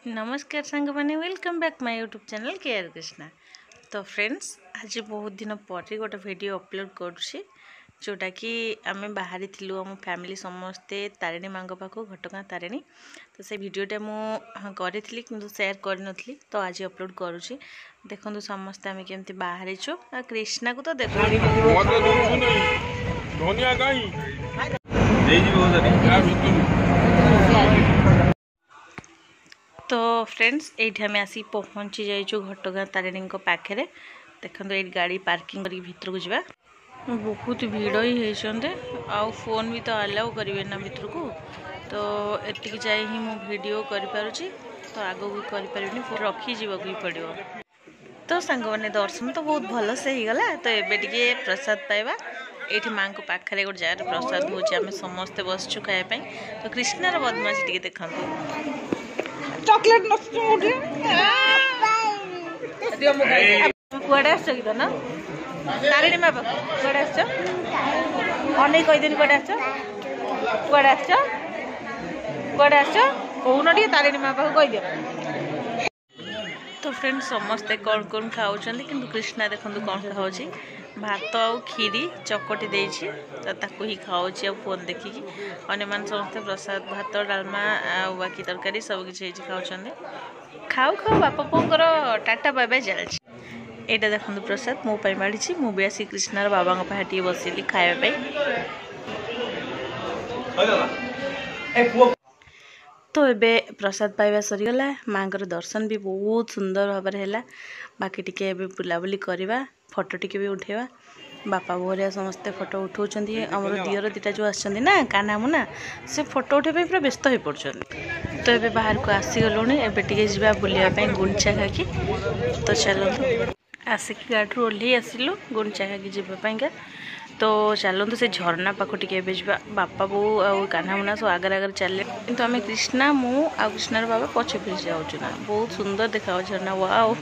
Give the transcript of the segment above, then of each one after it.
नमस्कार सांग मैंने welcome back my YouTube channel care Krishna. तो फ्रेंड्स आज बहुत दिन पर गोटे वीडियो अपलोड करुँची जोटा कि आम बाहरी थिलु आम फैमिली समस्ते तारिणी माँ पाख घटगाँ तारिणी। तो से वीडियोटा मुझे किंतु शेयर करनी तो आज अपलोड करुँची। देखो समस्ते आम केमती बाहरी छु कृष्णा को तो देखो तो फ्रेंड्स ये आम आसिक पहुँची जाइए घटगाँ तारिणी पाखे। देखो ये गाड़ी पार्किंग कर भीतर को जावा बहुत भीड़ ही होती आउ फोन भी तो अलाउ करेंगे ना भीतर को। तो एतिक जाए ही मु वीडियो करें तो आगो भी करें फिर रखी जावाक भी पड़ो। तो सांग मैंने दर्शन तो बहुत भल से ही गला। तो एबे टिके प्रसाद पाइबा ये माँ को पाखे गोटे जगह प्रसाद हो समस्ते बसचु खायापी। तो कृष्णार बदमाशी टी देखा चॉकलेट कुआड़े आस ना तारिणी माँ पाख कुआड़े आस अने कहीदेनी कुआड़े आस कुआड़े आस कुआड़े आस कौन टे तारिणी माँ पाख कहीदि। तो फ्रेंड्स समस्ते कौन कौन खाऊँ कि कृष्णा देखो कौन खाऊँ भात आउ खीरी चकटी देछि तो ताकू ही खाऊँ फोन देखिकी। अन्य मान समस्ते प्रसाद भात डालमा बाकी तरकारी सब किसी खाऊँ खाऊ खाऊ बापा पुओंकर टाटा बाय बाय चलछि। एटा देखो प्रसाद मो पाई माड़ी मु भी आसी कृष्णार बाबा पाखे बसिली खायापी। तो एबे प्रसाद पाइबा सरीगला माँ दर्शन भी बहुत सुंदर भाव है। बाकी टिके एबे बुलाबुली करवा फोटो टिके भी उठेवा बापा बोरिया समस्ते फोटो उठाउछन। आमर दियर दीटा जो आछन ना काना मुना से फोटो उठे पूरा व्यस्त हो पड़छन। तो एबे बाहर को आसीगलुणी एबे टिके जिबा बुलिया पई गुंचा खाकी। तो चलतु आसिक गाड़ी ओह्लि आसिलु गुंचा खाकी जावाई। तो चलतु से झरना पाख टिके बापा बो आ कान्हा मुना सब आगे आगे चले किंतु आम कृष्णा मु आ कृष्णार बाबा पछे पछे जाऊँ ना बहुत सुंदर देखा झरना वाओ।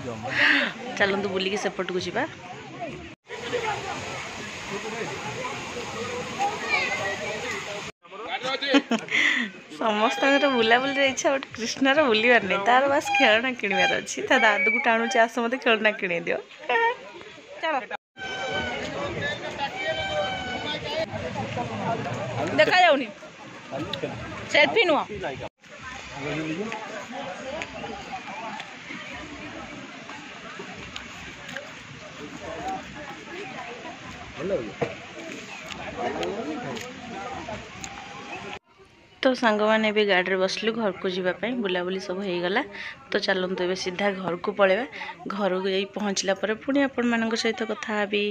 चलतु बुलिकी सेपट को जावा। समस्त बुलाबुली इच्छा बट कृष्णार बुलवार नहीं तार बास खेलना किणवार अच्छी ता दादू को टाणुचे आस मत खेलना किणे दियो। देखा जाऊनी सेल्फी नुह तो सांग मैंने भी गाड़ी बसलु घर को जावाई बुलाबुली सब हो गला। तो चलतु ए सीधा घर को पलैबा घर को जाई पहुँचला पुणी आपण मान सहित कथा भी।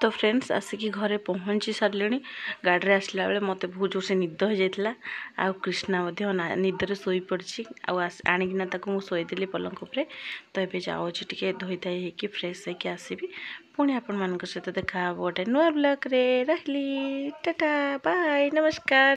तो फ्रेंड्स आसिकी घरे पहुँची सारे गाड़ी आसला बेले मत बहुत जोर से निद हो जाता आ कृष्णा निदरे शोई पड़ी आणिकिना मुझे पलंग उपरे। तो ये जाऊँ टे धोई धाई हो फ्रेश होकर आसबि पुणी आपण मान सहित देखा गोटे नुआ ब्लॉग रे रही टाटा बाय नमस्कार।